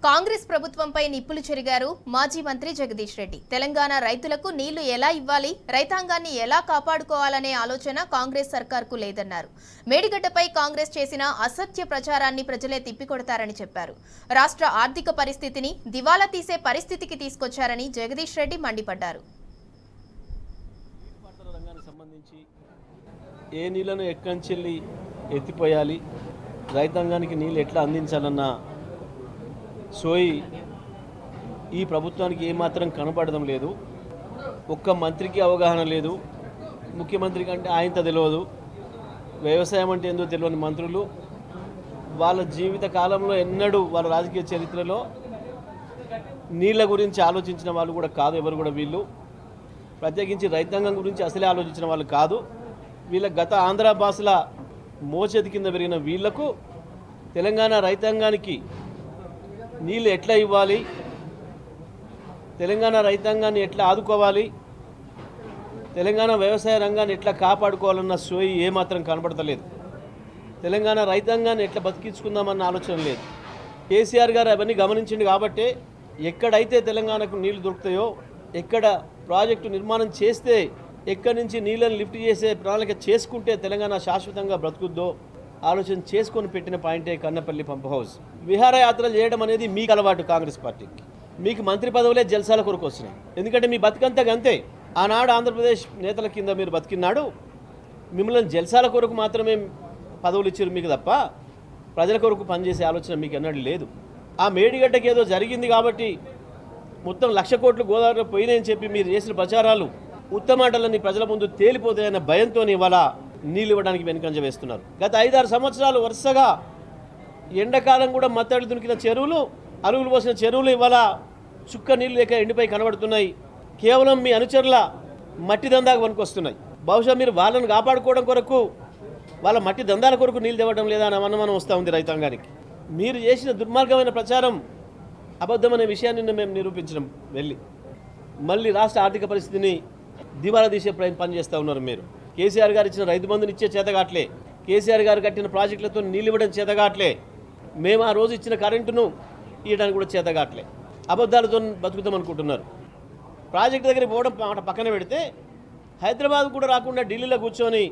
కాంగ్రెస్ ప్రభుత్వంపై నిప్పులు చెరిగారు మాజీ మంత్రి జగదీష్ రెడ్డి. తెలంగాణ రైతులకు నీళ్లు ఎలా ఇవ్వాలి, రైతాంగాన్ని ఎలా కాపాడుకోవాలనే ఆలోచన కాంగ్రెస్ సర్కార్కు లేదన్నారు. మేడిగడ్డపై కాంగ్రెస్ చేసిన అసత్య ప్రచారాన్ని ప్రజలే తిప్పికొడతారని చెప్పారు. రాష్ట్ర ఆర్థిక పరిస్థితిని దివాలా తీసే పరిస్థితికి తీసుకొచ్చారని జగదీష్ రెడ్డి మండిపడ్డారు. ఏ నీళ్లను ఎక్కంచెల్లి ఎత్తిపోయాలి, రైతాంగానికి నీళ్ళు ఎట్లా అందించాలన్న సోయి ఈ ప్రభుత్వానికి ఏమాత్రం కనపడడం లేదు. ఒక్క మంత్రికి అవగాహన లేదు. ముఖ్యమంత్రికి అంటే ఆయనతో తెలియదు. వ్యవసాయం అంటే ఏందో తెలియని మంత్రులు వాళ్ళ జీవిత కాలంలో ఎన్నడూ వాళ్ళ రాజకీయ చరిత్రలో నీళ్ళ గురించి ఆలోచించిన వాళ్ళు కూడా కాదు. ఎవరు కూడా వీళ్ళు ప్రత్యేకించి రైతాంగం గురించి అసలే ఆలోచించిన వాళ్ళు కాదు. వీళ్ళ గత ఆంధ్ర భాషల మోచేతి కింద పెరిగిన వీళ్లకు తెలంగాణ రైతాంగానికి నీళ్ళు ఎట్లా ఇవ్వాలి, తెలంగాణ రైతాంగాన్ని ఎట్లా ఆదుకోవాలి, తెలంగాణ వ్యవసాయ రంగాన్ని ఎట్లా కాపాడుకోవాలన్న సోయి ఏమాత్రం కనబడతలేదు. తెలంగాణ రైతాంగాన్ని ఎట్లా బతికించుకుందామన్న ఆలోచన లేదు. కేసీఆర్ గారు అవన్నీ గమనించింది కాబట్టే ఎక్కడైతే తెలంగాణకు నీళ్లు దొరుకుతాయో, ఎక్కడ ప్రాజెక్టు నిర్మాణం చేస్తే ఎక్కడి నుంచి నీళ్ళని లిఫ్ట్ చేసే ప్రణాళిక చేసుకుంటే తెలంగాణ శాశ్వతంగా బ్రతుకుద్దో ఆలోచన చేసుకొని పెట్టిన పాయింటే కన్నపల్లి పంప్ హౌస్. విహారయాత్రలు చేయడం అనేది మీకు అలవాటు. కాంగ్రెస్ పార్టీకి మీకు మంత్రి పదవులే జల్సాల కొరకు వచ్చినాయి. ఎందుకంటే మీ బతికంతా అంతే. ఆనాడు ఆంధ్రప్రదేశ్ నేతల కింద మీరు బతికినాడు. మిమ్మల్ని జల్సాల కొరకు మాత్రమే పదవులు ఇచ్చారు మీకు తప్ప ప్రజల కొరకు పనిచేసే ఆలోచన మీకు ఎన్నడూ లేదు. ఆ మేడిగడ్డకి ఏదో జరిగింది కాబట్టి మొత్తం 1,00,000 కోట్లు గోదావరిలో పోయినాయని చెప్పి మీరు చేసిన ప్రచారాలు ఉత్తమాటలన్నీ ప్రజల ముందు తేలిపోతాయన్న భయంతో ఇవాళ నీళ్ళు ఇవ్వడానికి వెనుకంజ వేస్తున్నారు. గత 5-6 సంవత్సరాలు వరుసగా ఎండాకాలం కూడా మత్తడి దునికిన చెరువులు, అరుగులు పోసిన చెరువులు ఇవాళ చుక్క నీళ్ళు లేక ఎండిపై కనబడుతున్నాయి. కేవలం మీ అనుచరుల మట్టి దందాకు వనుకొస్తున్నాయి. బహుశా మీరు వాళ్ళని కాపాడుకోవడం కొరకు, వాళ్ళ మట్టి దందాల కొరకు నీళ్ళు తేవడం లేదా అని అనుమానం వస్తూ ఉంది రైతాంగానికి. మీరు చేసిన దుర్మార్గమైన ప్రచారం అబద్ధమనే విషయాన్ని మేము నిరూపించడం వెళ్ళి మళ్ళీ రాష్ట్ర ఆర్థిక పరిస్థితిని దివాలా తీసే పని చేస్తూ ఉన్నారు. మీరు కేసీఆర్ గారు ఇచ్చిన రైతు బంధుని ఇచ్చే చేతగాట్లే, కేసీఆర్ గారు కట్టిన ప్రాజెక్టులతో నీళ్ళు ఇవ్వడం చేతగాట్లే, మేము ఆ రోజు ఇచ్చిన కరెంటును ఇవ్వడానికి కూడా చేతగాట్లే. అబద్ధాలతో బతుకుతాం అనుకుంటున్నారు. ప్రాజెక్టు దగ్గరికి పోవడం మాట పక్కన పెడితే హైదరాబాద్ కూడా రాకుండా ఢిల్లీలో కూర్చొని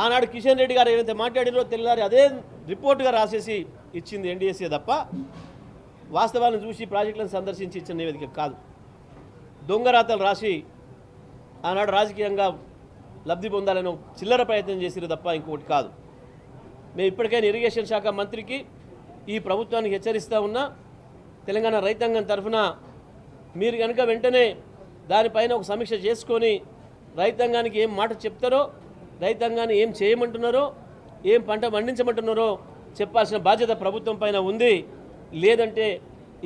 ఆనాడు కిషన్ రెడ్డి గారు ఏదైతే మాట్లాడినో తెల్లారి అదే రిపోర్టుగా రాసేసి ఇచ్చింది ఎన్డీఎస్ఏ తప్ప వాస్తవాలను చూసి ప్రాజెక్టులను సందర్శించి ఇచ్చిన నివేదిక కాదు. దొంగరాతలు రాసి ఆనాడు రాజకీయంగా లబ్ధి పొందాలని చిల్లర ప్రయత్నం చేసిరు తప్ప ఇంకొకటి కాదు. మేము ఇప్పటికైనా ఇరిగేషన్ శాఖ మంత్రికి ఈ ప్రభుత్వానికి హెచ్చరిస్తూ ఉన్నా, తెలంగాణ రైతాంగం తరఫున మీరు కనుక వెంటనే దానిపైన ఒక సమీక్ష చేసుకొని రైతాంగానికి ఏం మాట చెప్తారో, రైతాంగాన్ని ఏం చేయమంటున్నారో, ఏం పంట పండించమంటున్నారో చెప్పాల్సిన బాధ్యత ప్రభుత్వం పైన ఉంది. లేదంటే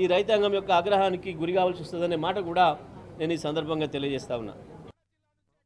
ఈ రైతాంగం యొక్క ఆగ్రహానికి గురి కావాల్సి వస్తుందనే మాట కూడా నేను ఈ సందర్భంగా తెలియజేస్తా ఉన్నా.